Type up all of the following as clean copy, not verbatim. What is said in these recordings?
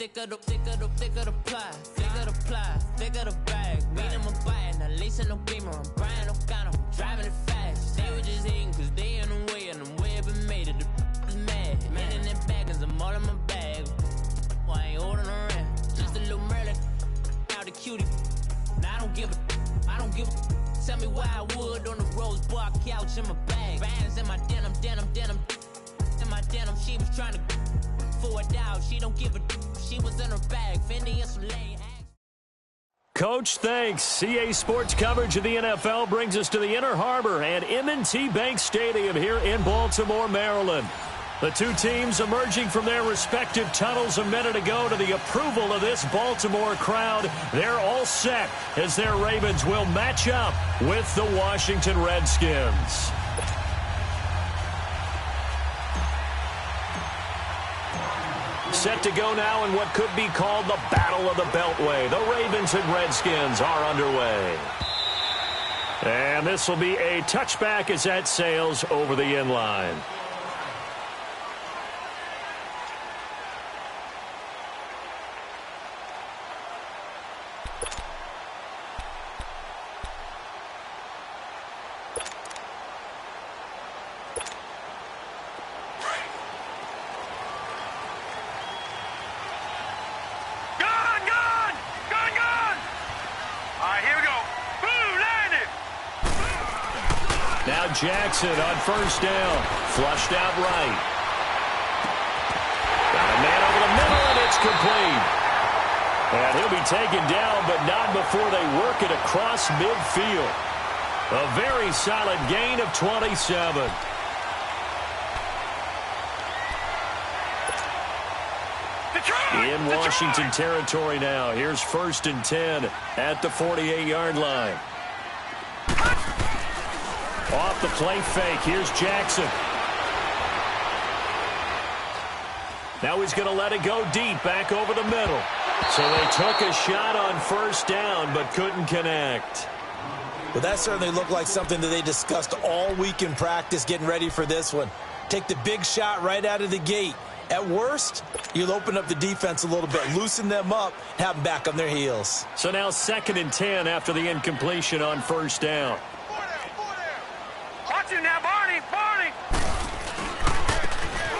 thicker the pie, thicker the ply, thicker the bag. Meet them a buy, now lacing no beamer. I'm Brian O'Connor, I'm driving it fast. They were just hating cause they in the way, and I'm way up and made it. The is mad. Man in them baggins, I'm all in my bag. Well, I ain't holding around. Just a little Merlin, out the cutie. Now I don't give a. Tell me why I would on the rose bar couch in my bag. Bands in my denim. In my denim, she was trying to forward out. She don't give a. She was in her bag. Fendi and some lane. Coach, thanks. CA Sports coverage of the NFL brings us to the Inner Harbor and M&T Bank Stadium here in Baltimore, Maryland. The two teams emerging from their respective tunnels a minute ago to the approval of this Baltimore crowd. They're all set as their Ravens will match up with the Washington Redskins. Set to go now in what could be called the Battle of the Beltway. The Ravens and Redskins are underway. And this will be a touchback as that sails over the end line. Jackson on first down. Flushed out right. Got a man over the middle, and it's complete. And he'll be taken down, but not before they work it across midfield. A very solid gain of 27. In Washington territory now. Here's 1st and 10 at the 48-yard line. Off the play fake, here's Jackson. Now he's going to let it go deep, back over the middle. So they took a shot on first down, but couldn't connect. Well, that certainly looked like something that they discussed all week in practice, getting ready for this one. Take the big shot right out of the gate. At worst, you'll open up the defense a little bit, loosen them up, have them back on their heels. So now 2nd and 10 after the incompletion on first down. Now, Barney.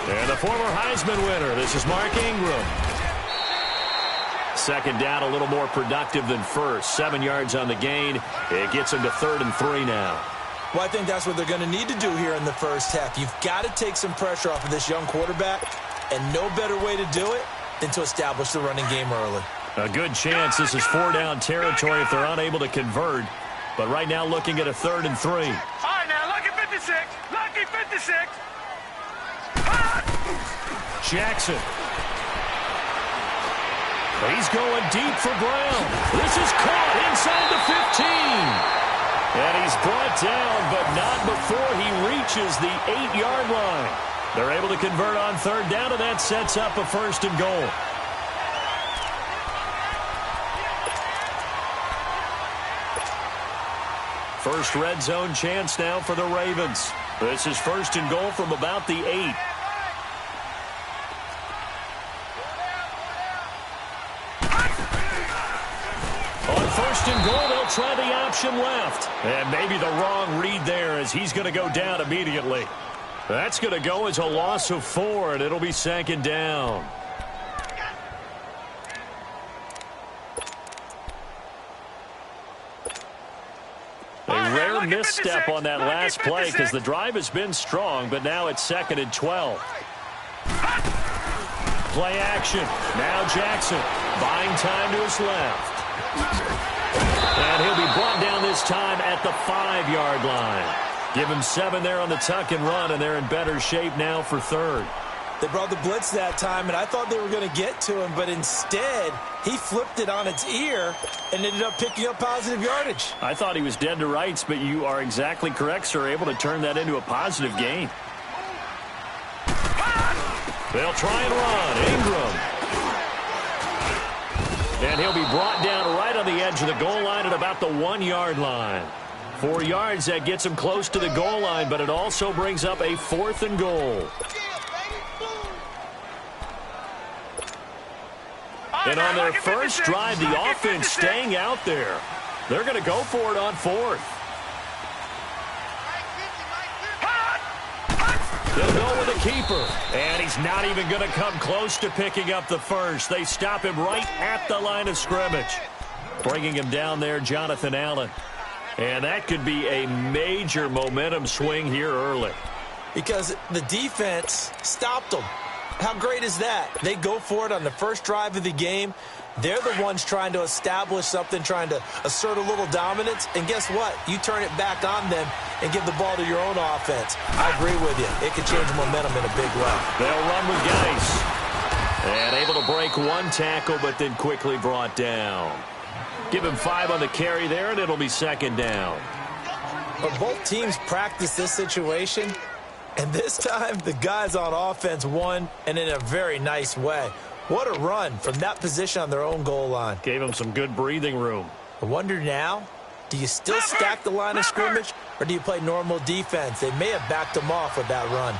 And the former Heisman winner, this is Mark Ingram. 2nd down, a little more productive than first. 7 yards on the gain. It gets him to 3rd and 3 now. Well, I think that's what they're going to need to do here in the first half. You've got to take some pressure off of this young quarterback, and no better way to do it than to establish the running game early. A good chance this is 4-down territory if they're unable to convert. But right now looking at a 3rd and 3. All right, now, lucky 56. Lucky 56. Jackson. He's going deep for Brown. This is caught inside the 15. And he's brought down, but not before he reaches the 8-yard line. They're able to convert on 3rd down, and that sets up a 1st and goal. First red zone chance now for the Ravens. This is 1st and goal from about the 8. On 1st and goal, they'll try the option left. And maybe the wrong read there as he's going to go down immediately. That's going to go as a loss of 4, and it'll be 2nd down. A rare misstep on that last play because the drive has been strong, but now it's 2nd and 12. Play action. Now Jackson buying time to his left. And he'll be brought down this time at the 5-yard line. Give him 7 there on the tuck and run, and they're in better shape now for 3rd. They brought the blitz that time, and I thought they were going to get to him, but instead he flipped it on its ear and ended up picking up positive yardage. I thought he was dead to rights, but you are exactly correct, sir. Able to turn that into a positive gain. They'll try and run. Ingram. And he'll be brought down right on the edge of the goal line at about the 1-yard line. 4 yards, that gets him close to the goal line, but it also brings up a 4th and goal. And on their first drive, the offense staying out there. They're going to go for it on fourth. They'll go with a keeper. And he's not even going to come close to picking up the first. They stop him right at the line of scrimmage. Bringing him down there, Jonathan Allen. And that could be a major momentum swing here early. Because the defense stopped them. How great is that? They go for it on the first drive of the game. They're the ones trying to establish something, trying to assert a little dominance. And guess what? You turn it back on them and give the ball to your own offense. I agree with you. It could change momentum in a big way. They'll run with Geis. And able to break one tackle, but then quickly brought down. Give him 5 on the carry there, and it'll be second down. But both teams practice this situation. And this time, the guys on offense won, and in a very nice way. What a run from that position on their own goal line. Gave them some good breathing room. I wonder now, do you still stack the line of scrimmage, or do you play normal defense? They may have backed them off with that run.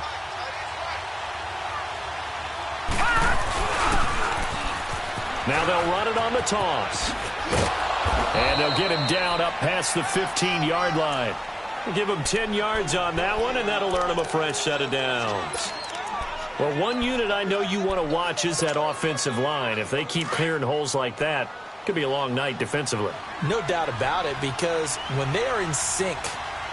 Now they'll run it on the toss. And they'll get him down up past the 15-yard line. Give him 10 yards on that one, and that'll earn him a fresh set of downs. Well, one unit I know you want to watch is that offensive line. If they keep clearing holes like that, it could be a long night defensively. No doubt about it, because when they are in sync,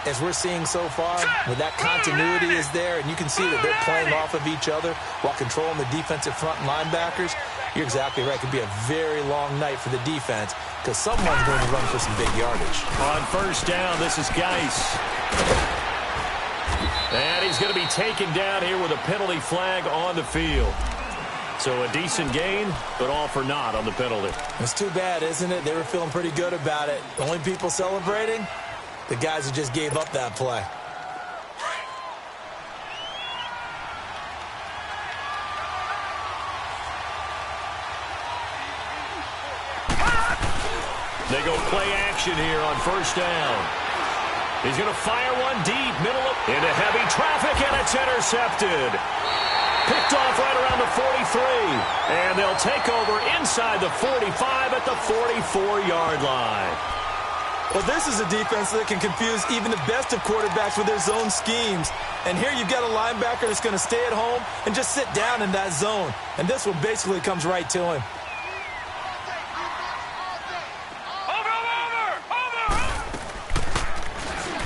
as we're seeing so far, when that continuity is there, and you can see that they're playing off of each other while controlling the defensive front linebackers, you're exactly right. It could be a very long night for the defense because someone's going to run for some big yardage. On first down, this is Geis. And he's going to be taken down here with a penalty flag on the field. So a decent gain, but all for naught on the penalty. It's too bad, isn't it? They were feeling pretty good about it. The only people celebrating, the guys who just gave up that play. They go play action here on first down. He's going to fire one deep, middle of into heavy traffic, and it's intercepted. Picked off right around the 43, and they'll take over inside the 45 at the 44-yard line. Well, this is a defense that can confuse even the best of quarterbacks with their zone schemes. And here you've got a linebacker that's going to stay at home and just sit down in that zone. And this one basically comes right to him.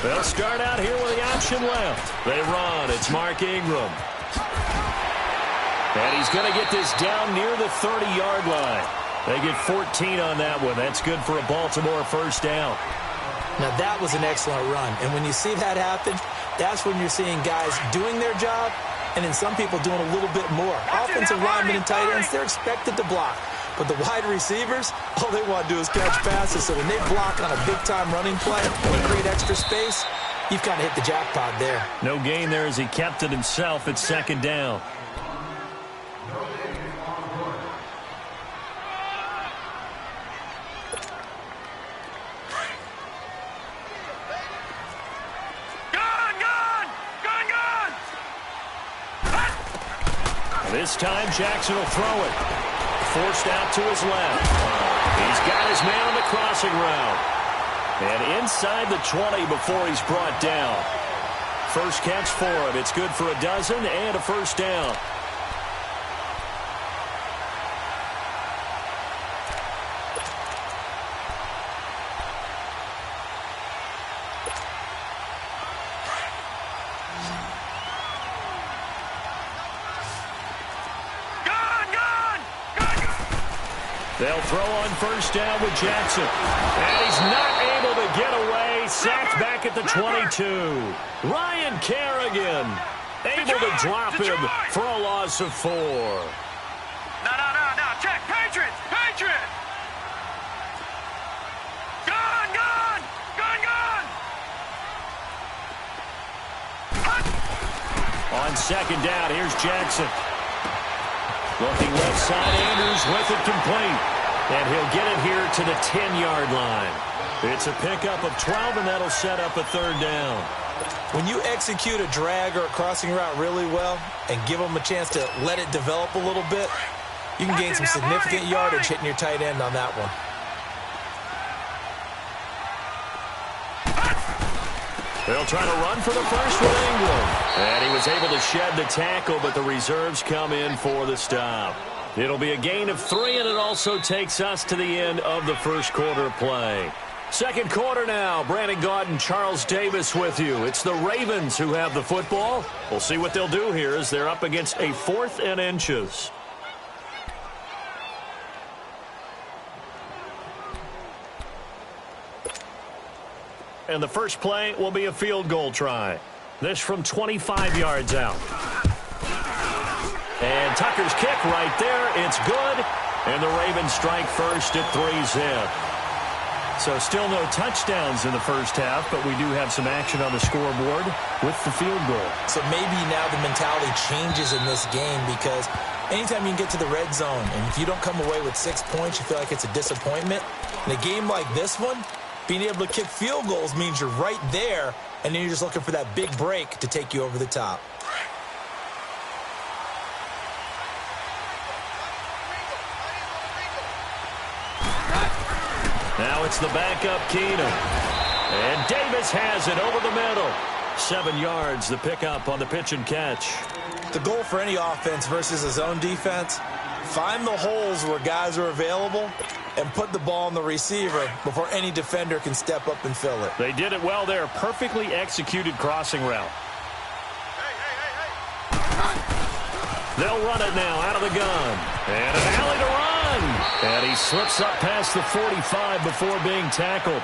They'll start out here with the option left. They run. It's Mark Ingram. And he's going to get this down near the 30-yard line. They get 14 on that one. That's good for a Baltimore first down. Now, that was an excellent run. And when you see that happen, that's when you're seeing guys doing their job and then some people doing a little bit more. Offensive linemen and tight ends, they're expected to block. But the wide receivers, all they want to do is catch passes. So when they block on a big-time running play and create extra space, you've kind of hit the jackpot there. No gain there as he kept it himself at second down. This time Jackson will throw it. Forced out to his left. He's got his man on the crossing route. And inside the 20 before he's brought down. First catch for him. It's good for a dozen and a first down. They'll throw on first down with Jackson. And he's not able to get away. Sacked back at the 22. Ryan Kerrigan able to drop him for a loss of 4. No. Check. Patriots. Gun. On second down, here's Jackson. Looking left side, Andrews with it complete. And he'll get it here to the 10-yard line. It's a pickup of 12, and that'll set up a third down. When you execute a drag or a crossing route really well and give them a chance to let it develop a little bit, You can gain some significant yardage hitting your tight end on that one. They'll try to run for the first with Ingram. And he was able to shed the tackle, but the reserves come in for the stop. It'll be a gain of 3, and it also takes us to the end of the first quarter play. Second quarter now. Brandon Gaudin and Charles Davis with you. It's the Ravens who have the football. We'll see what they'll do here as they're up against a 4th and inches. And the first play will be a field goal try. This from 25 yards out. And Tucker's kick right there. It's good. And the Ravens strike first at 3-zip. So still no touchdowns in the first half, but we do have some action on the scoreboard with the field goal. So maybe now the mentality changes in this game because anytime you can get to the red zone, and if you don't come away with 6 points, you feel like it's a disappointment. In a game like this one, being able to kick field goals means you're right there, and then you're just looking for that big break to take you over the top. Now it's the backup Keenum. And Davis has it over the middle. 7 yards, the pickup on the pitch and catch. The goal for any offense versus a zone defense, find the holes where guys are available and put the ball on the receiver before any defender can step up and fill it. They did it well there. Perfectly executed crossing route. They'll run it now out of the gun. And an alley to run. And he slips up past the 45 before being tackled.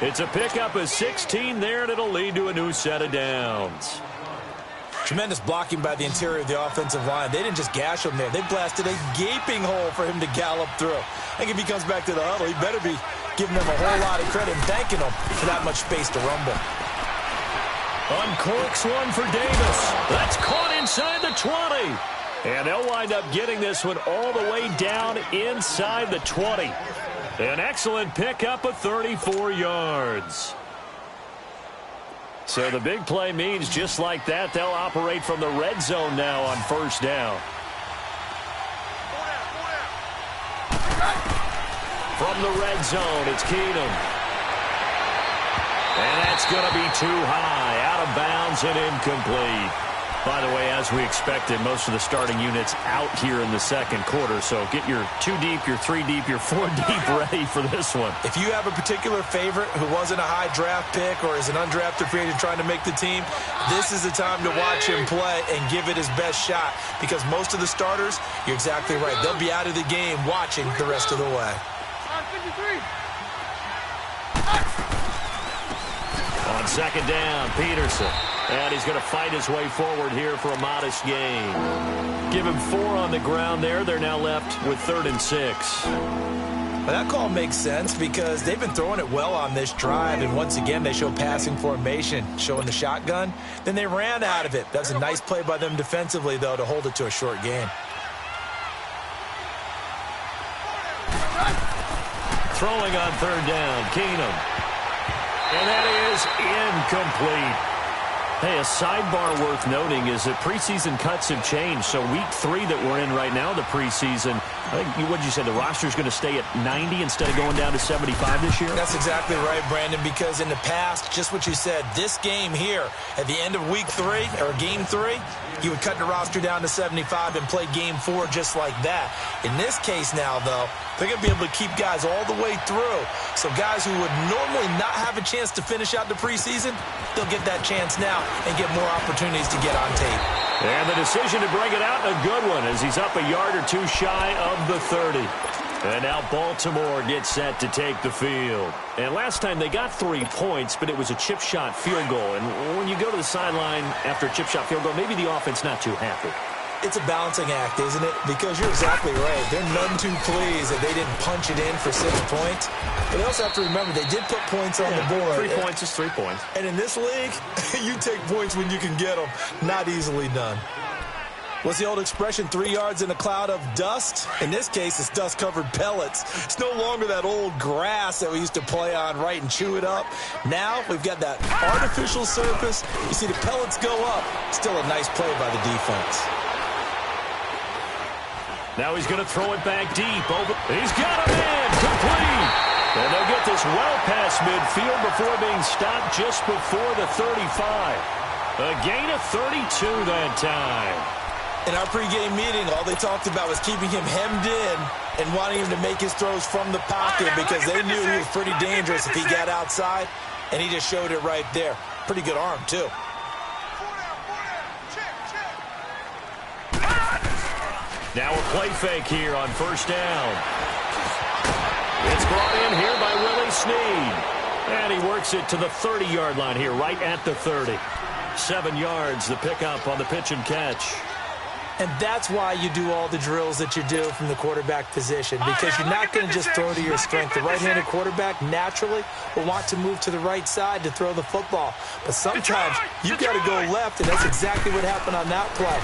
It's a pickup of 16 there, and it'll lead to a new set of downs. Tremendous blocking by the interior of the offensive line. They didn't just gash him there. They blasted a gaping hole for him to gallop through. I think if he comes back to the huddle, he better be giving them a whole lot of credit and thanking them for that much space to rumble. Uncorks one for Davis. That's caught inside the 20. And they'll wind up getting this one all the way down inside the 20. An excellent pickup of 34 yards. So the big play means just like that, they'll operate from the red zone now on first down. From the red zone, it's Keenum. And that's going to be too high, out of bounds and incomplete. By the way, as we expected, most of the starting units out here in the second quarter. So get your 2 deep, your 3 deep, your 4 deep ready for this one. If you have a particular favorite who wasn't a high draft pick or is an undrafted free agent trying to make the team, this is the time to watch him play and give it his best shot. Because most of the starters, you're exactly right, they'll be out of the game watching the rest of the way. On second down, Peterson. And he's going to fight his way forward here for a modest gain. Give him 4 on the ground there. They're now left with 3rd and 6. Well, that call makes sense because they've been throwing it well on this drive. And once again, they show passing formation, showing the shotgun. Then they ran out of it. That's a nice play by them defensively, though, to hold it to a short gain. Throwing on 3rd down, Keenum. And that is incomplete. Hey, a sidebar worth noting is that preseason cuts have changed. So week 3 that we're in right now, the preseason, I think, what did you say, the roster's going to stay at 90 instead of going down to 75 this year? That's exactly right, Brandon, because in the past, just what you said, this game here, at the end of week 3, or game 3, you would cut the roster down to 75 and play game 4 just like that. In this case now, though, they're going to be able to keep guys all the way through. So guys who would normally not have a chance to finish out the preseason, they'll get that chance now and get more opportunities to get on tape. And the decision to bring it out, a good one, as he's up a yard or 2 shy of the 30. And now Baltimore gets set to take the field. And last time they got 3 points, but it was a chip shot field goal. And when you go to the sideline after a chip shot field goal, maybe the offense not too happy. It's a balancing act, isn't it? Because you're exactly right. They're none too pleased that they didn't punch it in for 6 points. But they also have to remember they did put points on the board. 3 points is 3 points. And in this league, you take points when you can get them. Not easily done. What's the old expression, 3 yards in a cloud of dust? In this case, it's dust-covered pellets. It's no longer that old grass that we used to play on, right, and chew it up. Now we've got that artificial surface. You see the pellets go up. Still a nice play by the defense. Now he's going to throw it back deep. He's got a man. Complete. And they'll get this well past midfield before being stopped just before the 35. A gain of 32 that time. In our pregame meeting, all they talked about was keeping him hemmed in and wanting him to make his throws from the pocket because they knew he was pretty dangerous if he got outside, and he just showed it right there. Pretty good arm, too. Now a play fake here on first down. It's brought in here by Willie Snead. And he works it to the 30-yard line here, right at the 30. 7 yards, the pickup on the pitch and catch. And that's why you do all the drills that you do from the quarterback position, because you're not going to just throw to your strength. The right-handed quarterback naturally will want to move to the right side to throw the football. But sometimes you've got to go left, and that's exactly what happened on that play.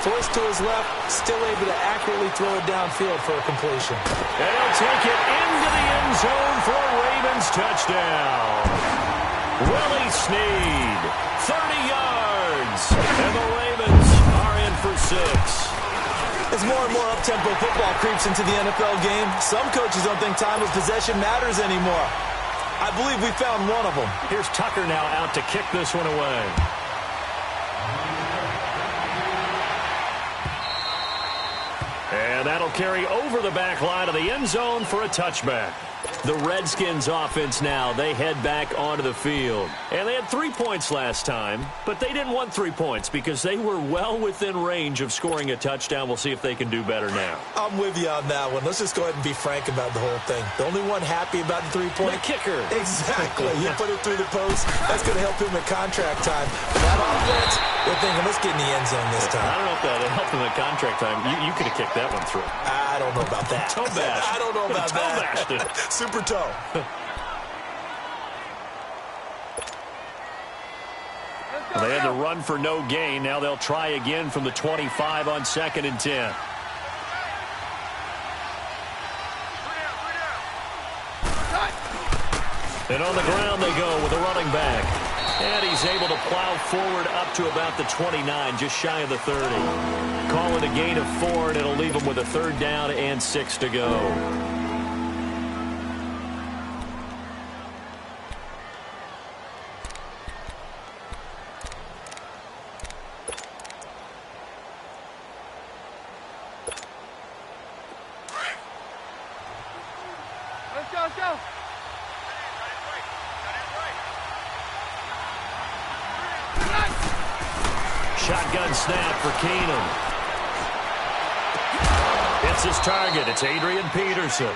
Forced to his left, still able to accurately throw it downfield for a completion. And he'll take it into the end zone for a Ravens touchdown. Willie Snead, 30 yards, and the Ravens are in for 6. As more and more up-tempo football creeps into the NFL game, some coaches don't think time of possession matters anymore. I believe we found one of them. Here's Tucker now out to kick this one away. And that'll carry over the back line of the end zone for a touchback. The Redskins offense now, they head back onto the field. And they had 3 points last time, but they didn't want 3 points because they were well within range of scoring a touchdown. We'll see if they can do better now. I'm with you on that one. Let's just go ahead and be frank about the whole thing. The only one happy about the 3-point? The kicker. Exactly. You put it through the post. That's going to help him at contract time. That offense, they're thinking, let's get in the end zone this time. I don't know if that helped him at contract time. You could have kicked that one through. I don't know about that. Toe bash. I don't know about toe that. Bashed it. Super toe. Well, they had to run for no gain. Now they'll try again from the 25 on 2nd and 10. And on the ground they go with a running back. And he's able to plow forward up to about the 29, just shy of the 30. Call it a gain of 4, and it'll leave him with a 3rd down and 6 to go. Let's go. Shotgun snap for Keenum. It's his target. It's Adrian Peterson.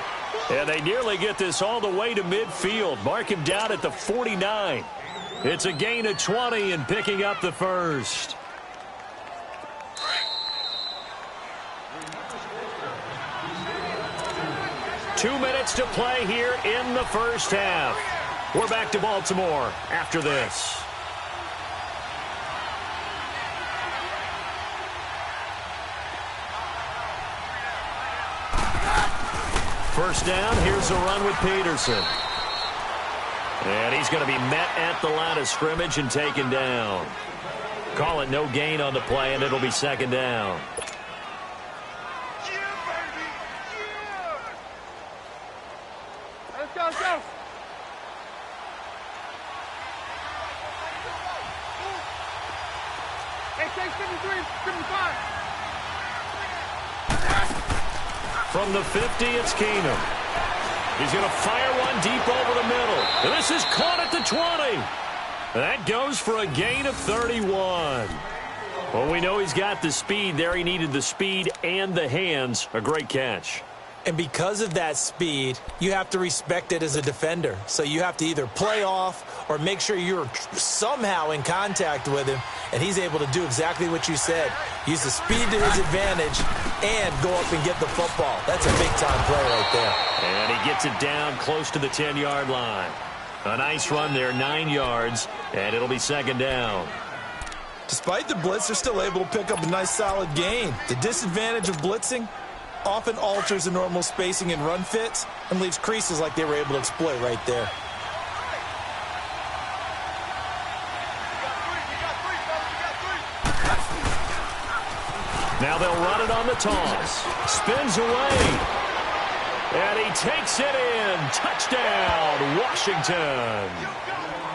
And they nearly get this all the way to midfield. Mark him down at the 49. It's a gain of 20 and picking up the first. Two minutes to play here in the first half. We're back to Baltimore after this. First down, here's a run with Peterson. And he's going to be met at the line of scrimmage and taken down. Call it no gain on the play, and it'll be 2nd down. Let's go. Hey, take 53, 55. From the 50, it's Keenum. He's going to fire one deep over the middle. And this is caught at the 20. That goes for a gain of 31. Well, we know he's got the speed there. He needed the speed and the hands. A great catch. And because of that speed, you have to respect it as a defender. So you have to either play off or make sure you're somehow in contact with him. And he's able to do exactly what you said. Use the speed to his advantage and go up and get the football. That's a big-time play right there. And he gets it down close to the 10-yard line. A nice run there, 9 yards, and it'll be 2nd down. Despite the blitz, they're still able to pick up a nice solid gain. The disadvantage of blitzing often alters the normal spacing and run fits and leaves creases like they were able to exploit right there. Now they'll run it on the toss. Spins away. And he takes it in. Touchdown, Washington.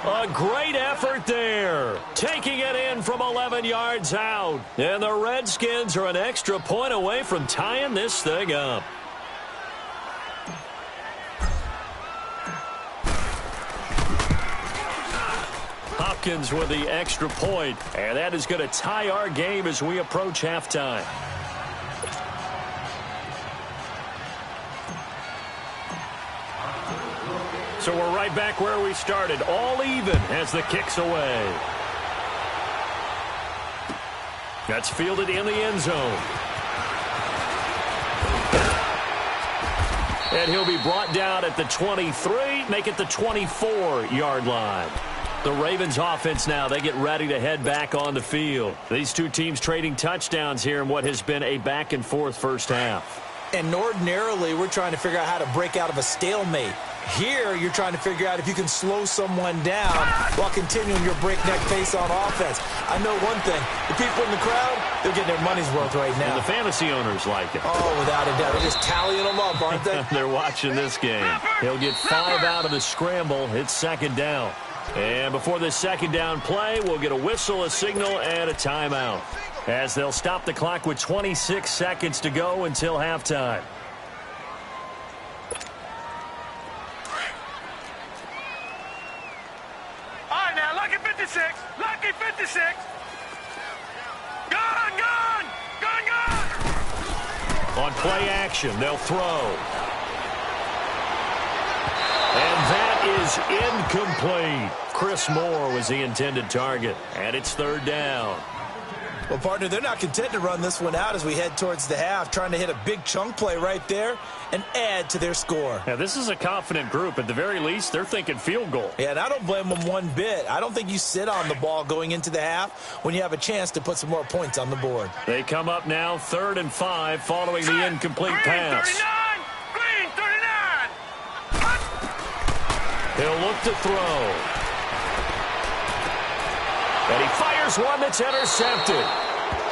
A great effort there. Taking it in from 11 yards out. And the Redskins are an extra point away from tying this thing up. Hopkins with the extra point, and that is going to tie our game as we approach halftime. So we're right back where we started, all even as the kick's away. That's fielded in the end zone. And he'll be brought down at the 23, make it the 24-yard line. The Ravens offense now, they get ready to head back on the field. These two teams trading touchdowns here in what has been a back-and-forth first half. And ordinarily, we're trying to figure out how to break out of a stalemate. Here, you're trying to figure out if you can slow someone down while continuing your breakneck pace on offense. I know one thing. The people in the crowd, they're getting their money's worth right now. And the fantasy owners like it. Oh, without a doubt. They're just tallying them up, aren't they? They're watching this game. He'll get 5 out of the scramble. It's second down. And before this second down play, we'll get a whistle, a signal, and a timeout, as they'll stop the clock with 26 seconds to go until halftime. All right, now, lucky 56. Lucky 56. Gun, gun. Gun, gun. On play action, they'll throw. And that is incomplete. Chris Moore was the intended target, and it's third down. Well, partner, they're not content to run this one out as we head towards the half, trying to hit a big chunk play right there and add to their score. Now, this is a confident group. At the very least, they're thinking field goal. Yeah, and I don't blame them one bit. I don't think you sit on the ball going into the half when you have a chance to put some more points on the board. They come up now 3rd and 5 following the incomplete pass. 39. Green, 39. He'll look to throw. And he fires one that's intercepted.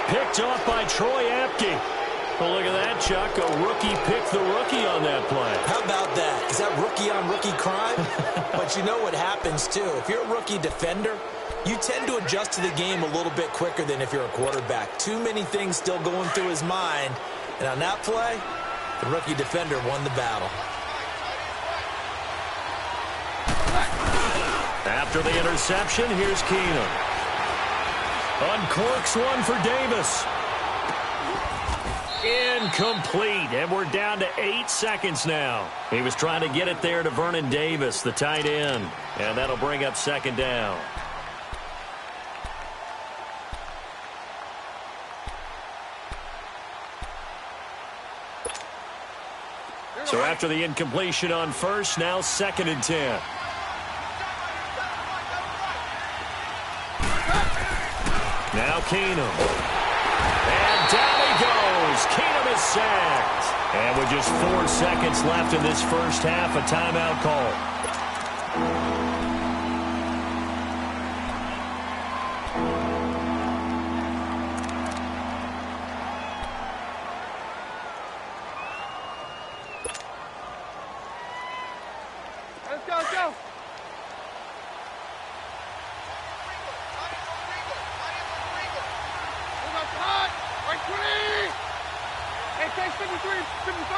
Picked off by Troy Apke. Well, look at that, Chuck. A rookie picked the rookie on that play. How about that? Is that rookie-on-rookie crime? But you know what happens, too. If you're a rookie defender, you tend to adjust to the game a little bit quicker than if you're a quarterback. Too many things still going through his mind. And on that play, the rookie defender won the battle. After the interception, here's Keenum. Uncorks one for Davis. Incomplete, and we're down to 8 seconds now. He was trying to get it there to Vernon Davis, the tight end, and that'll bring up second down. So after the incompletion on first, now 2nd and 10. Now Keenum. And down he goes. Keenum is sacked. And with just 4 seconds left in this first half, a timeout call. Let's go, let's go. Right 20. Hey, take 53, 55.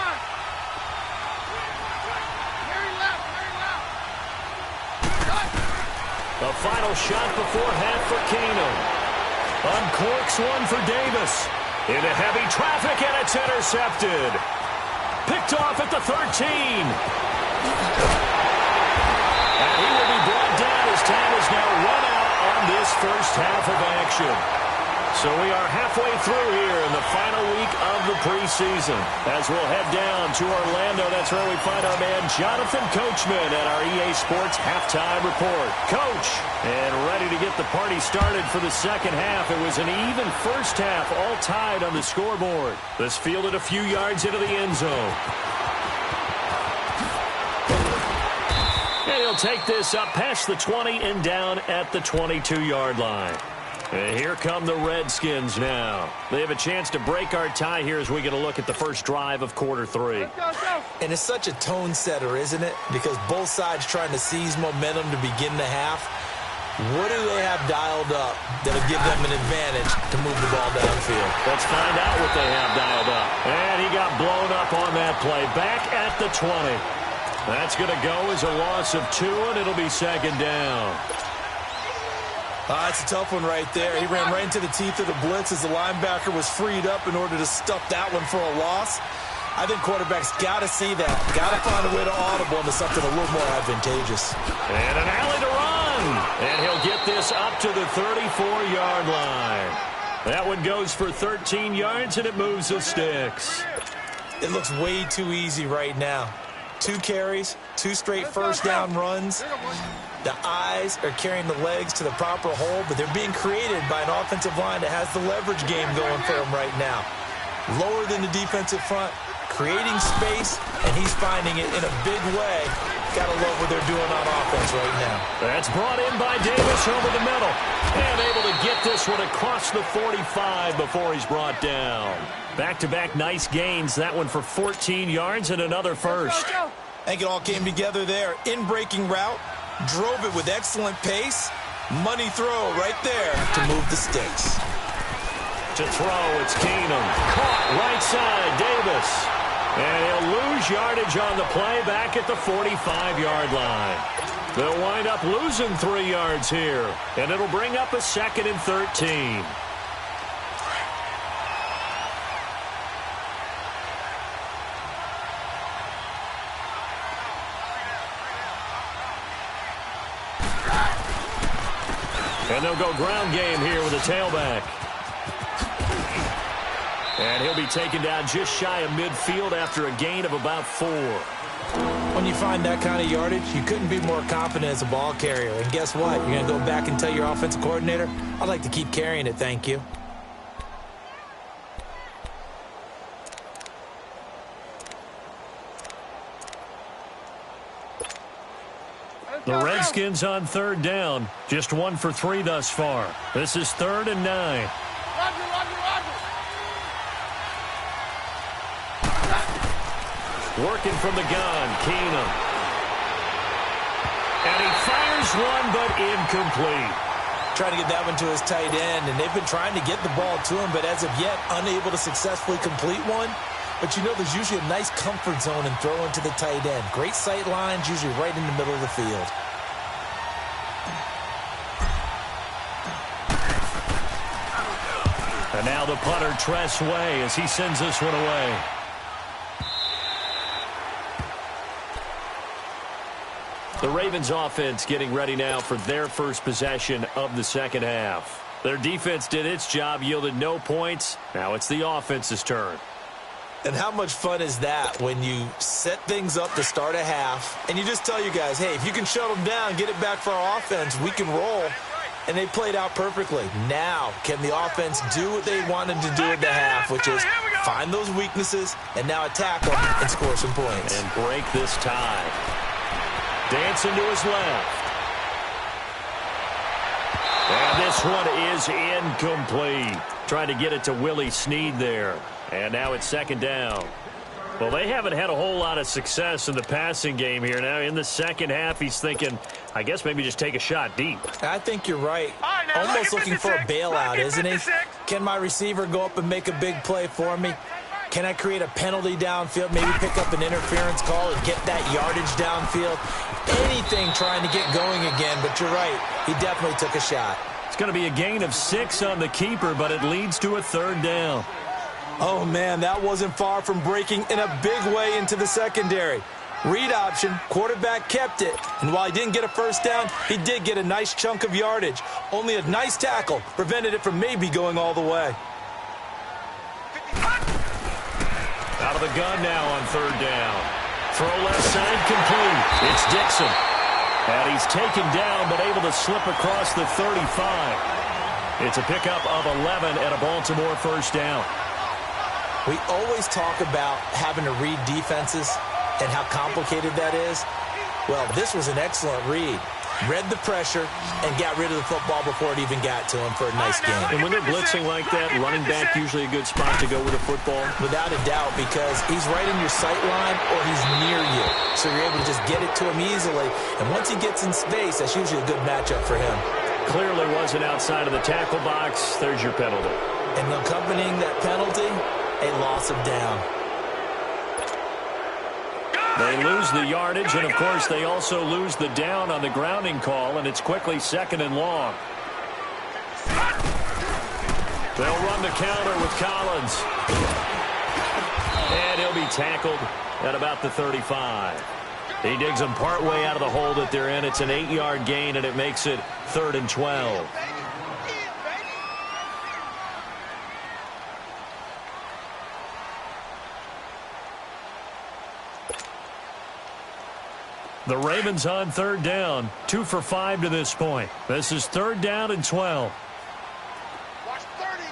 Very left, very left. The final shot before half for Keenum. Uncorks one for Davis. Into heavy traffic, and it's intercepted. Picked off at the 13. And he will be brought down as time is now run out on this first half of action. So we are halfway through here in the final week of the preseason. As we'll head down to Orlando, that's where we find our man Jonathan Coachman at our EA Sports Halftime Report. Coach, and ready to get the party started for the second half. It was an even first half, all tied on the scoreboard. This fielded a few yards into the end zone. And he'll take this up past the 20 and down at the 22-yard line. And here come the Redskins now. They have a chance to break our tie here as we get a look at the first drive of quarter 3. Let's go, let's go. And it's such a tone setter, isn't it? Because both sides trying to seize momentum to begin the half. What do they have dialed up that'll give them an advantage to move the ball downfield? Let's find out what they have dialed up. And he got blown up on that play. Back at the 20. That's going to go as a loss of 2, and it'll be second down. That's a tough one right there. He ran right into the teeth of the blitz as the linebacker was freed up in order to stuff that one for a loss. I think quarterbacks got to see that. Got to find a way to audible into something a little more advantageous. And an alley to run. And he'll get this up to the 34-yard line. That one goes for 13 yards, and it moves the sticks. It looks way too easy right now. 2 carries, 2 straight first down runs. The eyes are carrying the legs to the proper hole, but they're being created by an offensive line that has the leverage game going for them right now. Lower than the defensive front, creating space, and he's finding it in a big way. Gotta love what they're doing on offense right now. That's brought in by Davis over the middle. And able to get this one across the 45 before he's brought down. Back-to-back nice gains. That one for 14 yards and another first. I think it all came together there. In-breaking route, drove it with excellent pace. Money throw right there to move the sticks. To throw, it's Keenum. Caught right side, Davis. And he'll lose yardage on the play back at the 45-yard line. They'll wind up losing 3 yards here. And it'll bring up a 2nd and 13. And they'll go ground game here with a tailback. And he'll be taken down just shy of midfield after a gain of about 4. When you find that kind of yardage, you couldn't be more confident as a ball carrier. And guess what? You're going to go back and tell your offensive coordinator, I'd like to keep carrying it, thank you. The Redskins on 3rd down. Just 1 for 3 thus far. This is 3rd and 9. Roger. Working from the gun, Keenum. And he fires one, but incomplete. Trying to get that one to his tight end, and they've been trying to get the ball to him, but as of yet, unable to successfully complete one. But you know there's usually a nice comfort zone in throwing to the tight end. Great sight lines, usually right in the middle of the field. And now the punter, Tress Way, as he sends this one away. The Ravens offense getting ready now for their first possession of the second half. Their defense did its job, yielded no points. Now it's the offense's turn. And how much fun is that when you set things up to start a half and you just tell you guys, hey, if you can shut them down, get it back for our offense, we can roll. And they played out perfectly. Now, can the offense do what they wanted to do at the half, which is find those weaknesses and now attack them and score some points. And break this tie. Dancing to his left. And this one is incomplete. Trying to get it to Willie Snead there. And now it's 2nd down. Well, they haven't had a whole lot of success in the passing game here. Now in the second half, he's thinking, I guess maybe just take a shot deep. I think you're right. Almost looking for a bailout, isn't he? Can my receiver go up and make a big play for me? Can I create a penalty downfield, maybe pick up an interference call and get that yardage downfield? Anything trying to get going again, but you're right. He definitely took a shot. It's going to be a gain of 6 on the keeper, but it leads to a 3rd down. Oh, man, that wasn't far from breaking in a big way into the secondary. Read option, quarterback kept it. And while he didn't get a first down, he did get a nice chunk of yardage. Only a nice tackle prevented it from maybe going all the way. Out of the gun now on 3rd down. Throw left side complete. It's Dixon. And he's taken down but able to slip across the 35. It's a pickup of 11 and a Baltimore first down. We always talk about having to read defenses and how complicated that is. Well, this was an excellent read. read the pressure, and got rid of the football before it even got to him for a nice gain. And when they're blitzing like that, running back usually a good spot to go with a football? Without a doubt, because he's right in your sight line or he's near you. So you're able to just get it to him easily. And once he gets in space, that's usually a good matchup for him. Clearly wasn't outside of the tackle box. There's your penalty. And accompanying that penalty, a loss of down. They lose the yardage, and, of course, they also lose the down on the grounding call, and it's quickly 2nd and long. They'll run the counter with Collins. And he'll be tackled at about the 35. He digs them partway out of the hole that they're in. It's an 8-yard gain, and it makes it 3rd and 12. The Ravens on 3rd down, 2 for 5 to this point. This is 3rd down and 12. Watch 30.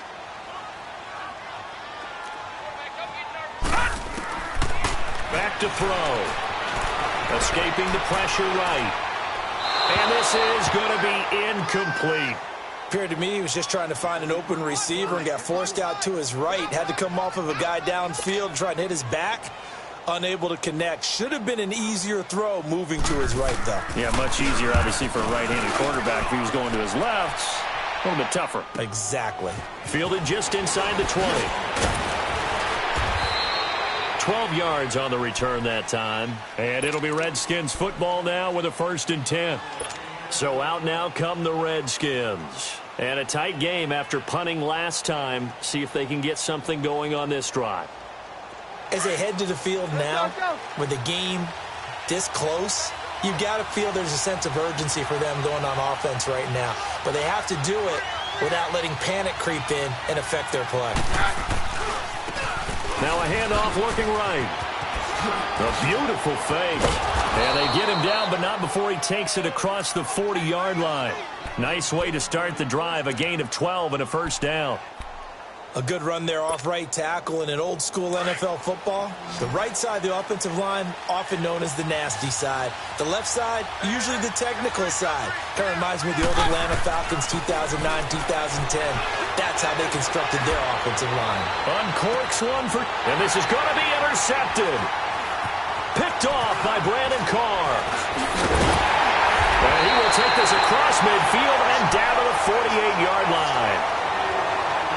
Back to throw. Escaping the pressure right. And this is going to be incomplete. Appeared to me he was just trying to find an open receiver and got forced out to his right. Had to come off of a guy downfield, trying to hit his back. Unable to connect. Should have been an easier throw moving to his right, though. Yeah, much easier, obviously, for a right-handed quarterback. If he was going to his left, a little bit tougher. Exactly. Fielded just inside the 20. 12 yards on the return that time. And it'll be Redskins football now with a 1st and 10. So out now come the Redskins. And a tight game after punting last time. See if they can get something going on this drive. As they head to the field now, with the game this close, you've got to feel there's a sense of urgency for them going on offense right now. But they have to do it without letting panic creep in and affect their play. Now a handoff looking right. A beautiful fake. And they get him down, but not before he takes it across the 40-yard line. Nice way to start the drive, a gain of 12 and a 1st down. A good run there off right tackle in an old-school NFL football. The right side of the offensive line, often known as the nasty side. The left side, usually the technical side. Kind of reminds me of the old Atlanta Falcons 2009-2010. That's how they constructed their offensive line. Uncorks one for... And this is going to be intercepted. Picked off by Brandon Carr. And he will take this across midfield and down to the 48-yard line.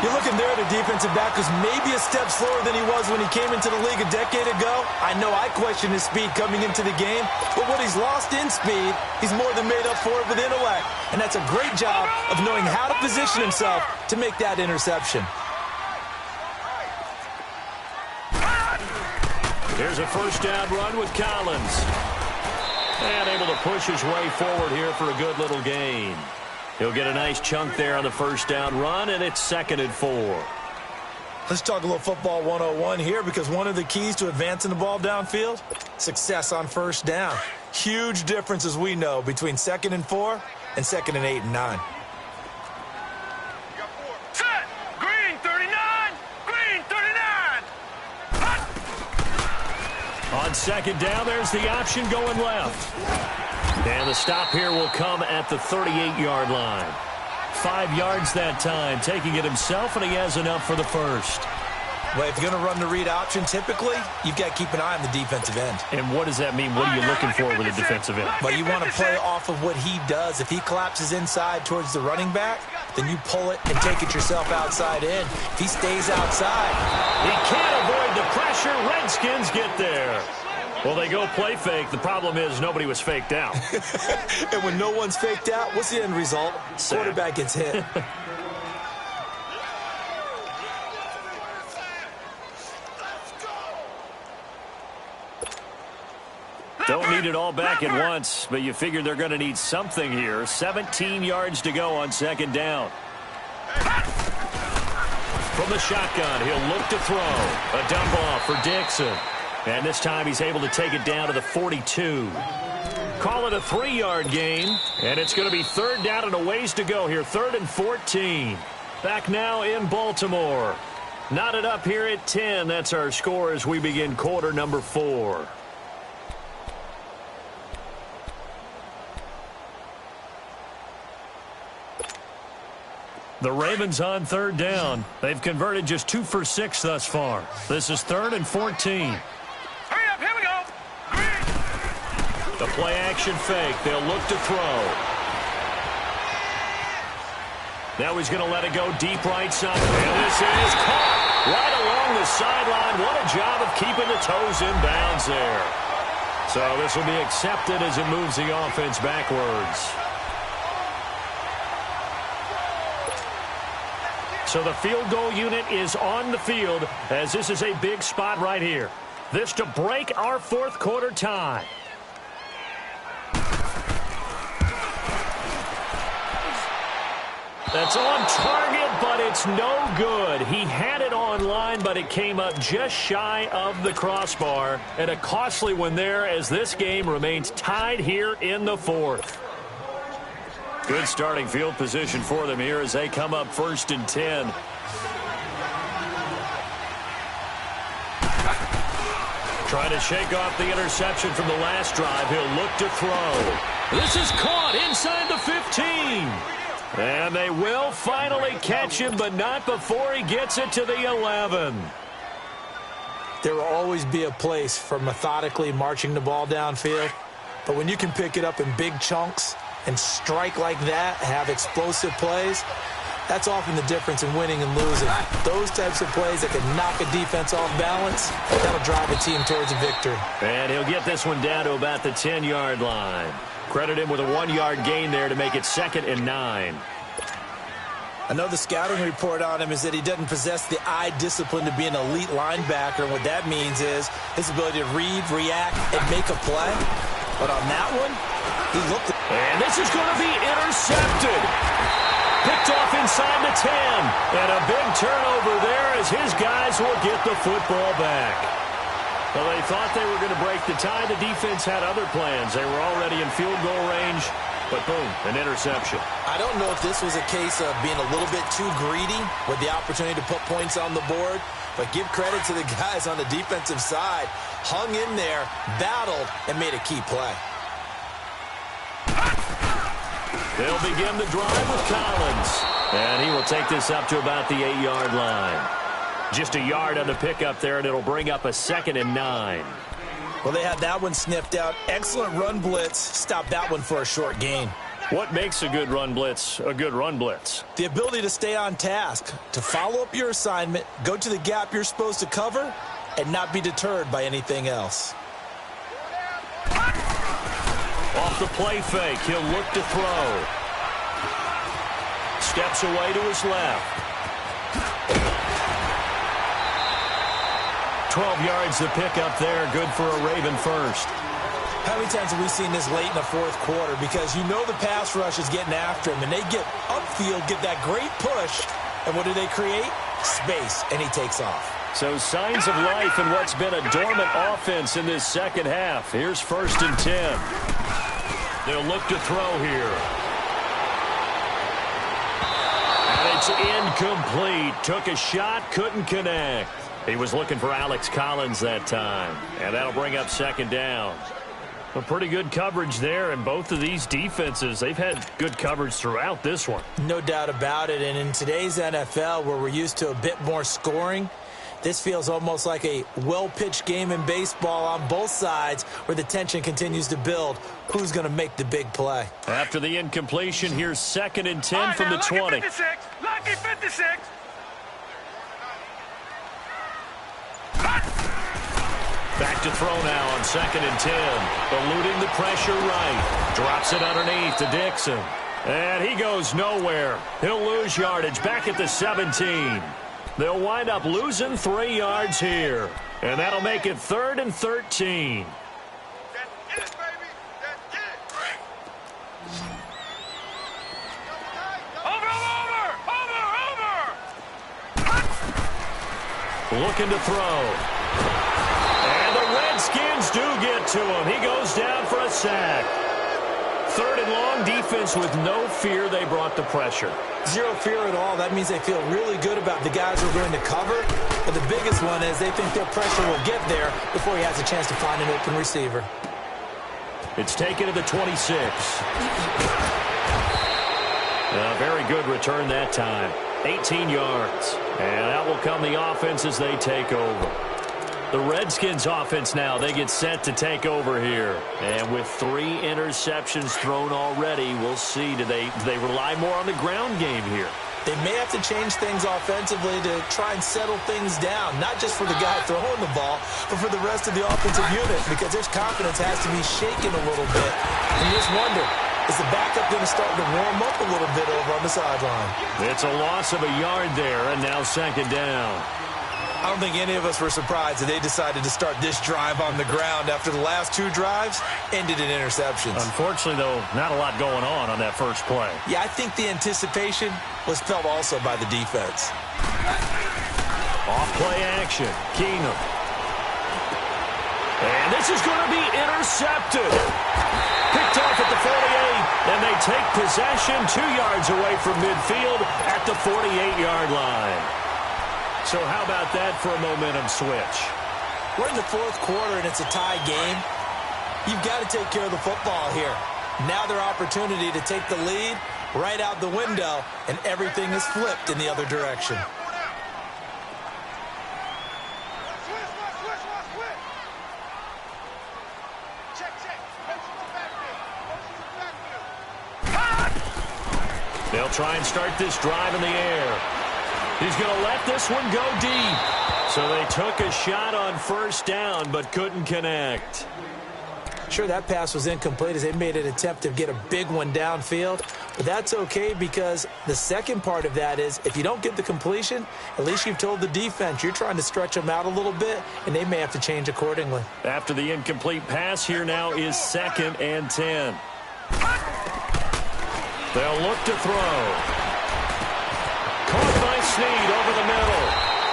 You're looking there at a defensive back who's maybe a step slower than he was when he came into the league a decade ago. I know I questioned his speed coming into the game, but what he's lost in speed, he's more than made up for it with intellect. And that's a great job of knowing how to position himself to make that interception. Here's a 1st down run with Collins. And able to push his way forward here for a good little gain. He'll get a nice chunk there on the 1st down run, and it's 2nd and 4. Let's talk a little football 101 here, because one of the keys to advancing the ball downfield, success on 1st down. Huge difference, as we know, between 2nd and 4 and 2nd and 8 and 9. Set. Green 39. Green 39. On 2nd down, there's the option going left. And the stop here will come at the 38-yard line. 5 yards that time, taking it himself, and he has enough for the 1st. Well, if you're going to run the read option, typically, you've got to keep an eye on the defensive end. And what does that mean? What are you looking for with a defensive end? Well, you want to play off of what he does. If he collapses inside towards the running back, then you pull it and take it yourself outside in. If he stays outside, he can't avoid the pressure. Redskins get there. Well, they go play fake. The problem is nobody was faked out. And when no one's faked out, what's the end result? Quarterback gets hit. Don't need it all back at once, but you figure they're going to need something here. 17 yards to go on 2nd down. From the shotgun, he'll look to throw. A dump off for Dixon. And this time he's able to take it down to the 42. Call it a 3-yard gain. And it's going to be 3rd down and a ways to go here. 3rd and 14. Back now in Baltimore. Knotted up here at 10. That's our score as we begin quarter number 4. The Ravens on third down. They've converted just 2 for 6 thus far. This is 3rd and 14. Hurry up, here we go. The play action fake. They'll look to throw. Now he's going to let it go deep right side. And this is caught right along the sideline. What a job of keeping the toes in bounds there. So this will be accepted as it moves the offense backwards. So the field goal unit is on the field as this is a big spot right here. This to break our 4th quarter tie. That's on target, but it's no good. He had it on line, but it came up just shy of the crossbar. And a costly one there as this game remains tied here in the 4th. Good starting field position for them here as they come up 1st and 10. Trying to shake off the interception from the last drive. He'll look to throw. This is caught inside the 15. And they will finally catch him, but not before he gets it to the 11. There will always be a place for methodically marching the ball downfield. But when you can pick it up in big chunks and strike like that, have explosive plays, that's often the difference in winning and losing. Those types of plays that can knock a defense off balance, that'll drive a team towards a victory. And he'll get this one down to about the 10-yard line. Credit him with a 1-yard gain there to make it 2nd and 9. I know the scouting report on him is that he doesn't possess the eye discipline to be an elite linebacker. And what that means is his ability to read, react, and make a play. But on that one, he looked. And this is going to be intercepted. Picked off inside the 10. And a big turnover there as his guys will get the football back. Well, they thought they were going to break the tie. The defense had other plans. They were already in field goal range, but boom, an interception. I don't know if this was a case of being a little bit too greedy with the opportunity to put points on the board, but give credit to the guys on the defensive side. Hung in there, battled, and made a key play. They'll begin the drive with Collins, and he will take this up to about the 8-yard line. Just a yard on the pickup there, and it'll bring up a 2nd and 9. Well, they had that one sniffed out. Excellent run blitz. Stopped that one for a short gain. What makes a good run blitz a good run blitz? The ability to stay on task, to follow up your assignment, go to the gap you're supposed to cover, and not be deterred by anything else. Off the play fake, he'll look to throw. Steps away to his left. 12 yards to pick up there. Good for a Raven first. How many times have we seen this late in the 4th quarter? Because you know the pass rush is getting after him, and they get upfield, get that great push, and what do they create? Space, and he takes off. So signs of life in what's been a dormant offense in this second half. Here's 1st and 10. They'll look to throw here. And it's incomplete. Took a shot, couldn't connect. He was looking for Alex Collins that time. And that'll bring up 2nd down. A pretty good coverage there, and both of these defenses, they've had good coverage throughout this one. No doubt about it, and in today's NFL, where we're used to a bit more scoring, this feels almost like a well-pitched game in baseball on both sides where the tension continues to build. Who's going to make the big play? After the incompletion, here's 2nd and 10 from the 20. Lucky 56. Lucky 56. Back to throw now on 2nd and 10. Eluding the pressure right. Drops it underneath to Dixon. And he goes nowhere. He'll lose yardage back at the 17. They'll wind up losing 3 yards here. And that'll make it 3rd and 13. That's it, baby. That's it. Over. Looking to throw. And the Redskins do get to him. He goes down for a sack. 3rd and long, defense with no fear. They brought the pressure. Zero fear at all. That means they feel really good about the guys who are going to cover. But the biggest one is they think their pressure will get there before he has a chance to find an open receiver. It's taken to the 26. A very Very good return that time. 18 yards. And out will come the offense as they take over. The Redskins offense now, they get set to take over here. And with 3 interceptions thrown already, we'll see. Do they rely more on the ground game here? They may have to change things offensively to try and settle things down, not just for the guy throwing the ball, but for the rest of the offensive unit, because their confidence has to be shaken a little bit. And you just wonder, is the backup going to start to warm up a little bit over on the sideline? It's a loss of a yard there, and now second down. I don't think any of us were surprised that they decided to start this drive on the ground after the last 2 drives ended in interceptions. Unfortunately, though, not a lot going on that first play. Yeah, I think the anticipation was felt also by the defense. Off-play action. Keenum. And this is going to be intercepted. Picked off at the 48, and they take possession 2 yards away from midfield at the 48-yard line. So how about that for a momentum switch? We're in the 4th quarter, and it's a tie game. You've got to take care of the football here. Now their opportunity to take the lead right out the window, and everything is flipped in the other direction. They'll try and start this drive in the air. He's going to let this one go deep. So they took a shot on first down, but couldn't connect. Sure, that pass was incomplete as they made an attempt to get a big one downfield. But that's okay because the second part of that is if you don't get the completion, at least you've told the defense you're trying to stretch them out a little bit, and they may have to change accordingly. After the incomplete pass, here now is 2nd and 10. They'll look to throw. Caught by Snead over the middle.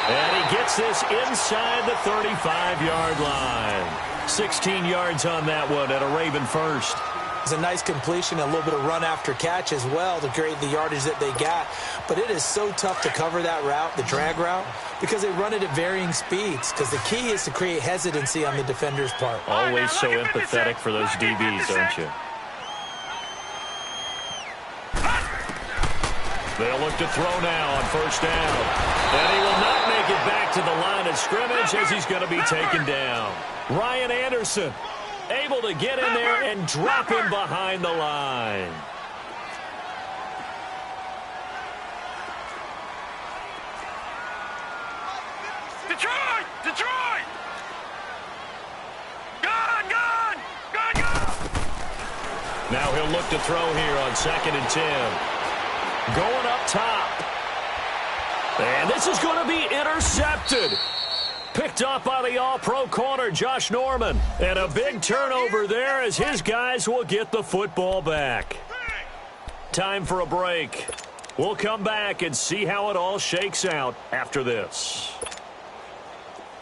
And he gets this inside the 35-yard line. 16 yards on that one at a Raven first. It's a nice completion, a little bit of run after catch as well to create the yardage that they got. But it is so tough to cover that route, the drag route, because they run it at varying speeds. Because the key is to create hesitancy on the defender's part. Always so empathetic for those DBs, aren't you? They'll look to throw now on first down. And he will not make it back to the line of scrimmage as he's going to be taken down. Ryan Anderson able to get in there and drop him behind the line. Detroit! Detroit! Gone! Now he'll look to throw here on 2nd and 10. Going up top. And this is going to be intercepted. Picked up by the all-pro corner, Josh Norman. And a big turnover there as his guys will get the football back. Time for a break. We'll come back and see how it all shakes out after this.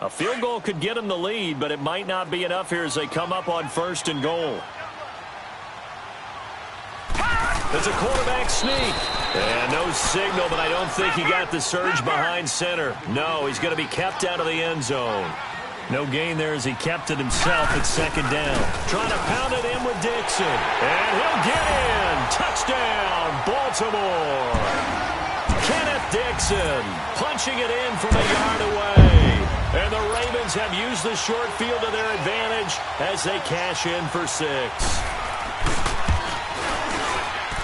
A field goal could get them the lead, but it might not be enough here as they come up on 1st and goal. It's a quarterback sneak. And no signal, but I don't think he got the surge behind center. No, he's going to be kept out of the end zone. No gain there as he kept it himself at 2nd down. Trying to pound it in with Dixon. And he'll get in. Touchdown, Baltimore. Kenneth Dixon punching it in from a yard away. And the Ravens have used the short field to their advantage as they cash in for 6.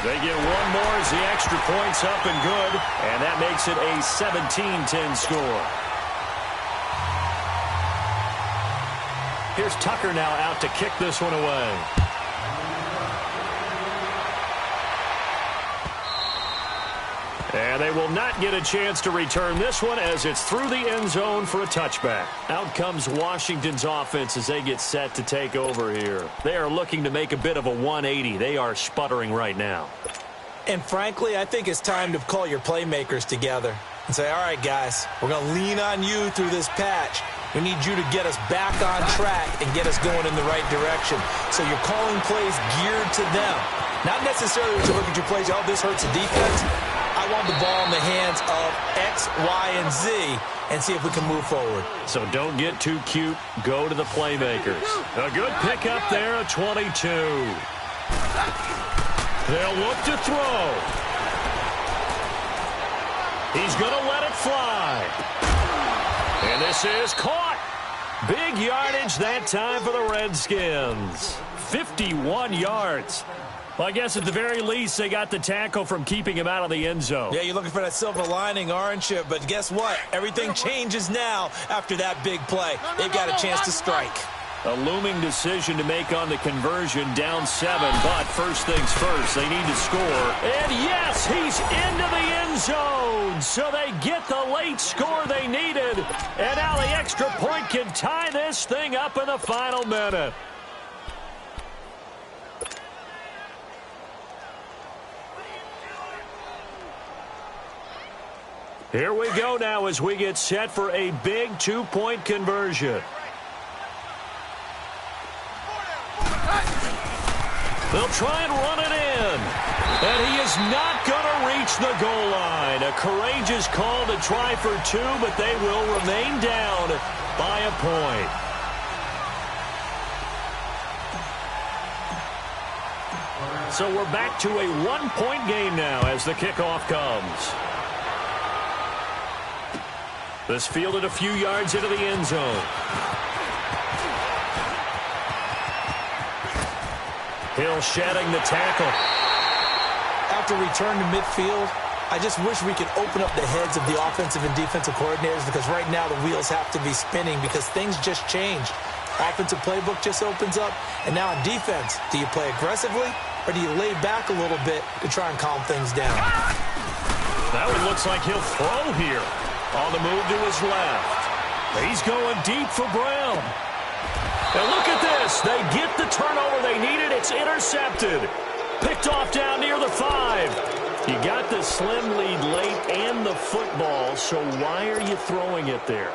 They get one more as the extra point's up and good, and that makes it a 17-10 score. Here's Tucker now out to kick this one away. And they will not get a chance to return this one as it's through the end zone for a touchback. Out comes Washington's offense as they get set to take over here. They are looking to make a bit of a 180. They are sputtering right now. And frankly, I think it's time to call your playmakers together and say, all right, guys, we're going to lean on you through this patch. We need you to get us back on track and get us going in the right direction. So you're calling plays geared to them. Not necessarily to look at your plays, oh, this hurts the defense. I want the ball in the hands of X, Y, and Z and see if we can move forward. So don't get too cute. Go to the playmakers. A good pickup there at 22. They'll look to throw. He's going to let it fly. And this is caught. Big yardage that time for the Redskins. 51 yards. Well, I guess at the very least, they got the tackle from keeping him out of the end zone. Yeah, you're looking for that silver lining, aren't you? But guess what? Everything changes now after that big play. They've got a chance to strike. A looming decision to make on the conversion, down 7. But first things first, they need to score. And yes, he's into the end zone. So they get the late score they needed. And now the extra point can tie this thing up in the final minute. Here we go now as we get set for a big 2-point conversion. They'll try and run it in. And he is not going to reach the goal line. A courageous call to try for 2, but they will remain down by a point. So we're back to a 1-point game now as the kickoff comes. This fielded a few yards into the end zone. Hill shedding the tackle. After return to midfield, I just wish we could open up the heads of the offensive and defensive coordinators, because right now the wheels have to be spinning because things just changed. Offensive playbook just opens up, and now on defense, do you play aggressively or do you lay back a little bit to try and calm things down? That one looks like he'll throw here. On the move to his left. He's going deep for Brown. And look at this. They get the turnover they needed. It's intercepted. Picked off down near the 5. You got the slim lead late and the football, so why are you throwing it there?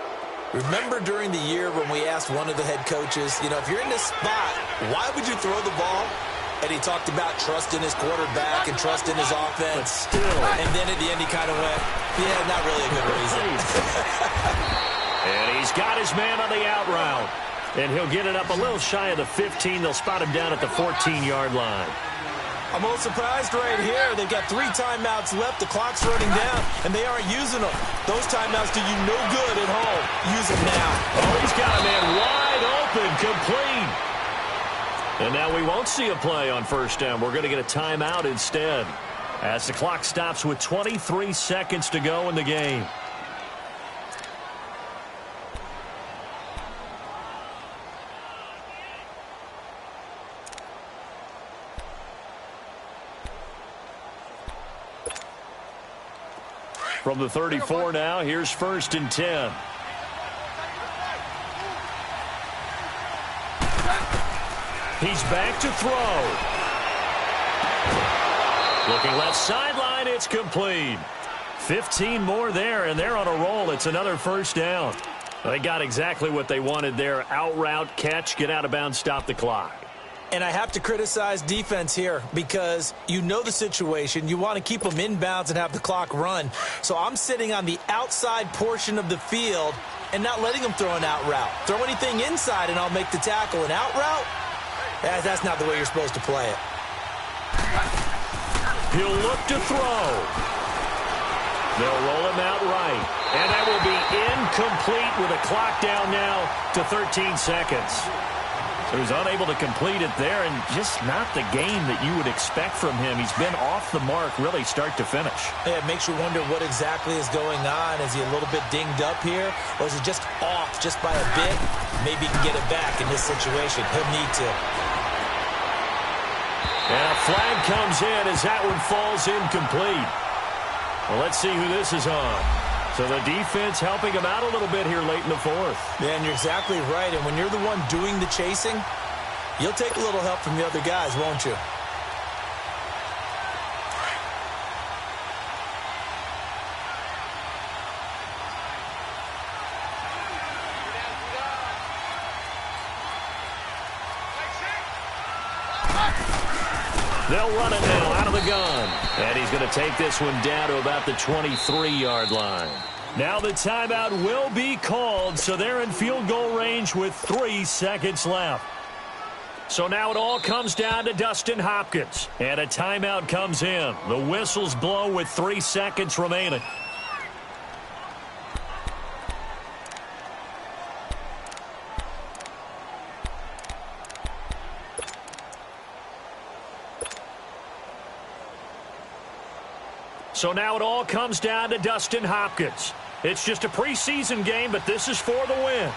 Remember during the year when we asked one of the head coaches, if you're in this spot, why would you throw the ball? And he talked about trust in his quarterback and trust in his offense. But still. And then at the end he kind of went, yeah, not really a good reason. And he's got his man on the out route. And he'll get it up a little shy of the 15. They'll spot him down at the 14-yard line. I'm a little surprised right here. They've got 3 timeouts left. The clock's running down, and they aren't using them. Those timeouts do you no good at home. Use them now. Oh, he's got a man wide open, complete. And now we won't see a play on first down. We're going to get a timeout instead as the clock stops with 23 seconds to go in the game. From the 34 now, here's 1st and 10. He's back to throw. Looking left sideline, it's complete. 15 more there, and they're on a roll. It's another first down. They got exactly what they wanted there. Out route, catch, get out of bounds, stop the clock. And I have to criticize defense here because you know the situation. You want to keep them inbounds and have the clock run. So I'm sitting on the outside portion of the field and not letting them throw an out route. Throw anything inside and I'll make the tackle. An out route? That's not the way you're supposed to play it. He'll look to throw. They'll roll him out right. And that will be incomplete with a clock down now to 13 seconds. So he's unable to complete it there, and just not the game that you would expect from him. He's been off the mark really start to finish. Yeah, it makes you wonder what exactly is going on. Is he a little bit dinged up here, or is he just off just by a bit? Maybe he can get it back in this situation. He'll need to. And a flag comes in as that one falls incomplete. Well, let's see who this is on. So the defense helping him out a little bit here late in the 4th. Yeah, and you're exactly right. And when you're the one doing the chasing, you'll take a little help from the other guys, won't you? They'll run it now out of the gun. And he's going to take this one down to about the 23-yard line. Now the timeout will be called, so they're in field goal range with 3 seconds left. So now it all comes down to Dustin Hopkins. And a timeout comes in. The whistles blow with 3 seconds remaining. So now it all comes down to Dustin Hopkins. It's just a preseason game, but this is for the win.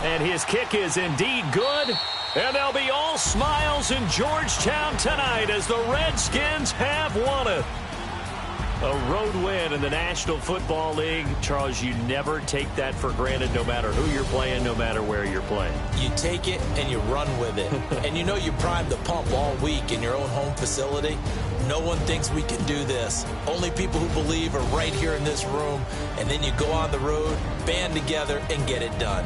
And his kick is indeed good. And they'll be all smiles in Georgetown tonight as the Redskins have won it. A road win in the National Football League. Charles, you never take that for granted no matter who you're playing, no matter where you're playing. You take it and you run with it. And you know you primed the pump all week in your own home facility. No one thinks we can do this. Only people who believe are right here in this room. And then you go on the road, band together, and get it done.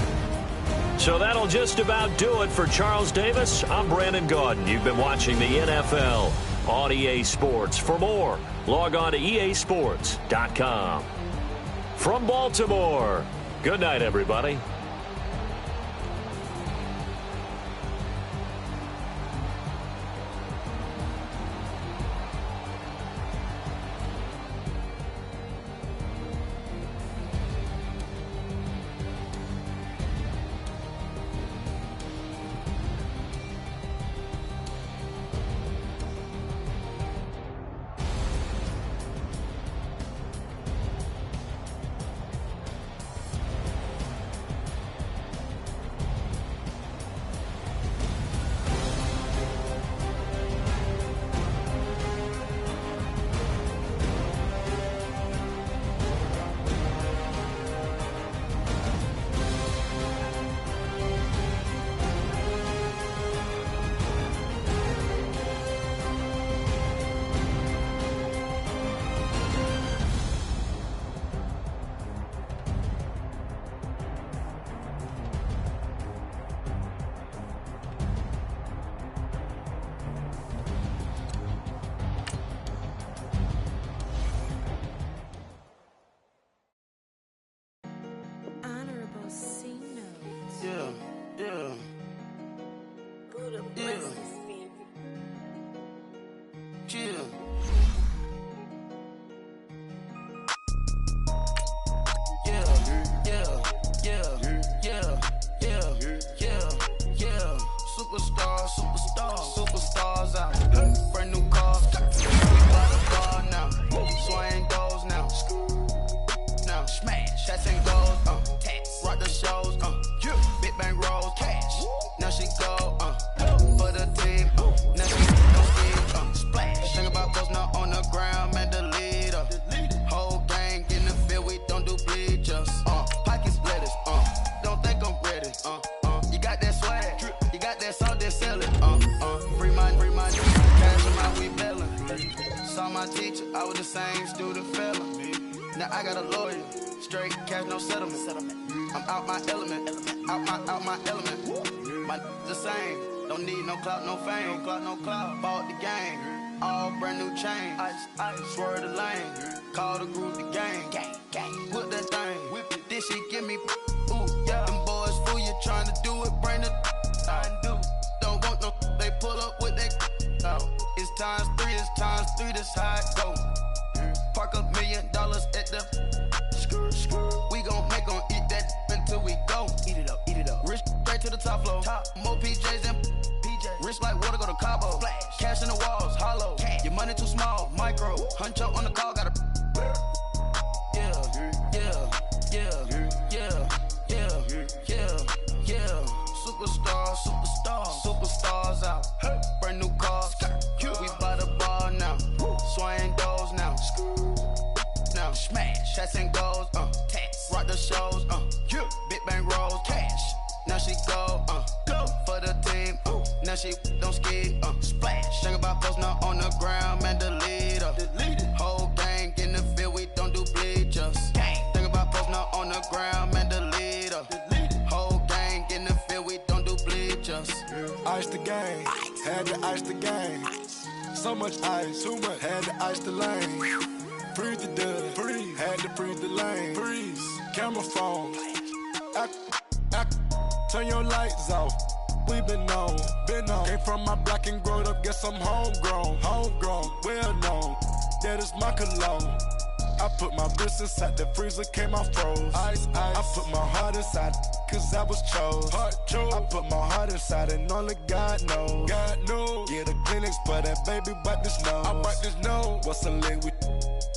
So that'll just about do it for Charles Davis. I'm Brandon Gaudin. You've been watching the NFL on EA Sports. For more, log on to easports.com. From Baltimore, good night, everybody. Superstars out. Brand new car. We bought a bar now. Swing doors now. Now smash. Shots and goals. Rock the shows. Big bang rolls. Cash. Now she go. For the team. Now she don't speak. Splash. Think about post now on the ground. Man, the leader. Whole gang in the field. We don't do bleachers. Pocket splitters. Don't think I'm ready. You got that swag. You got that salt that sell it. Free my cash on my we bellin'. Saw my teacher, I was the same student fella. Now I got a lawyer, straight cash, no settlement. I'm out my element, out my element. My the same, don't need no clout, no fame. Bought the game, all brand new chain. Ice, swerve the lane, call the group the gang. Whip that thing, whip it. This shit give me, ooh yeah. Them boys fool you trying to do it, bring the don't want no, they pull up with that. It's times three, this how it go. Park $1 million at the we gon' make 'em eat that until we go. Eat it up. Rich straight to the top floor. More PJs and PJs. Rich like water, go to Cabo. Splash. Cash in the walls, hollow. Cash. Your money too small, micro. Hunch up on the call, gotta. Superstars out. Brand new cars. We buy the bar now. Swing doors now. Now smash. Shots and goals. Rock the shows. Big bang rolls. Cash. Now she go. For the team. Now she don't ski. Splash. Think about post now on the ground. Man, the leader. Whole gang in the field. We don't do bleachers. Think about post now on the ground. Man, the leader. Whole gang in the field. We don't do bleachers. Ice the game, had to ice the game. So much ice, too much, had to ice the lane. Freeze the dud, freeze, had to freeze the lane. Freeze, camera phone, turn your lights off. We been on. Came from my block and growed up, guess I'm homegrown, well known. That is my cologne. I put my wrist inside the freezer, came out froze. Ice. I put my heart inside, cause I was chose. I put my heart inside and only God knows. Yeah, the clinics for that baby wipe this nose. I wipe this nose. What's a liquid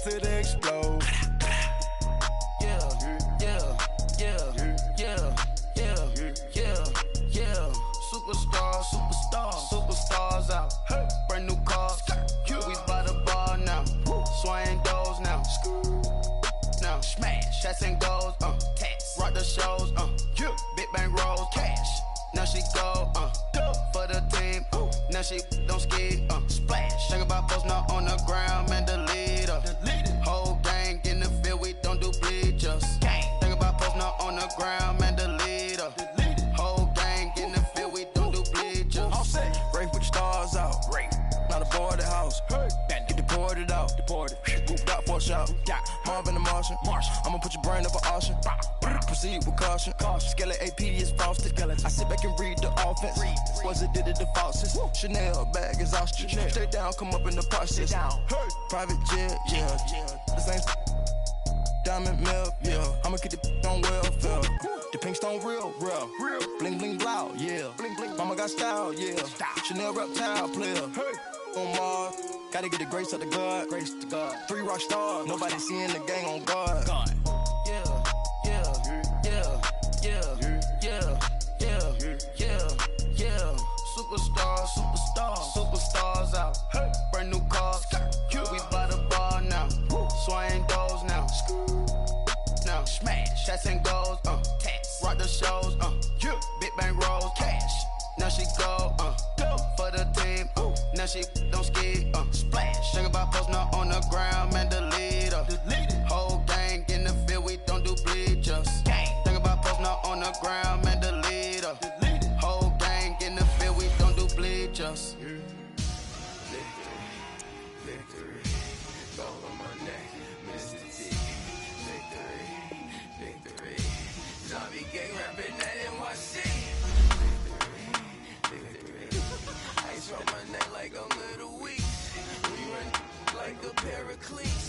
till they explode? Superstars out. Brand new cars. We by the bar now. Swaying doors now. Now smash. Shots and goals. Tax. Rock the shows. Big bang rolls. Cash. Now she go. For the team. Now she don't ski. Splash. Think about post now on the ground. Man, the leader. Whole gang in the field. We don't do bleachers. Think about post now on the ground. Man, the leader. Whole gang in the field. We don't do bleachers. Race with the stars out. Not a boarded house. Get deported out. Moved out for a shot. Marvin the Martian. I'ma put your brain up for auction. Proceed with caution. Skeleton AP is frosted. I sit back and read the offense. Was it did it the falsest? Chanel bag is ostrich. Stay down, come up in the process. Private jet, yeah. The same diamond milk, yeah. I'ma keep the on welfare. The pink stone real. Bling bling blow, yeah. Mama got style, yeah. Chanel reptile player. On Mars, gotta get the grace of the God. 3 rock stars, nobody seeing the gang on guard. Superstars out. Brand new cars. We by the bar now. Swaying doors now. Now smash. Shots and goals. Tax. Rock the shows. Big bang rolls. Cash. Now she go. For the team. Now she don't ski. Splash. Think about post now on the ground. Man, the leader. Whole gang in the field. We don't do bleachers. Think about post now on the ground. Man, the leader. Whole gang in the field. We don't do bleachers. Victory, gold on my neck, Mr. T. Victory, zombie gang rapping that NYC. Victory, ice on my neck like a little weak. We run like a paraclete.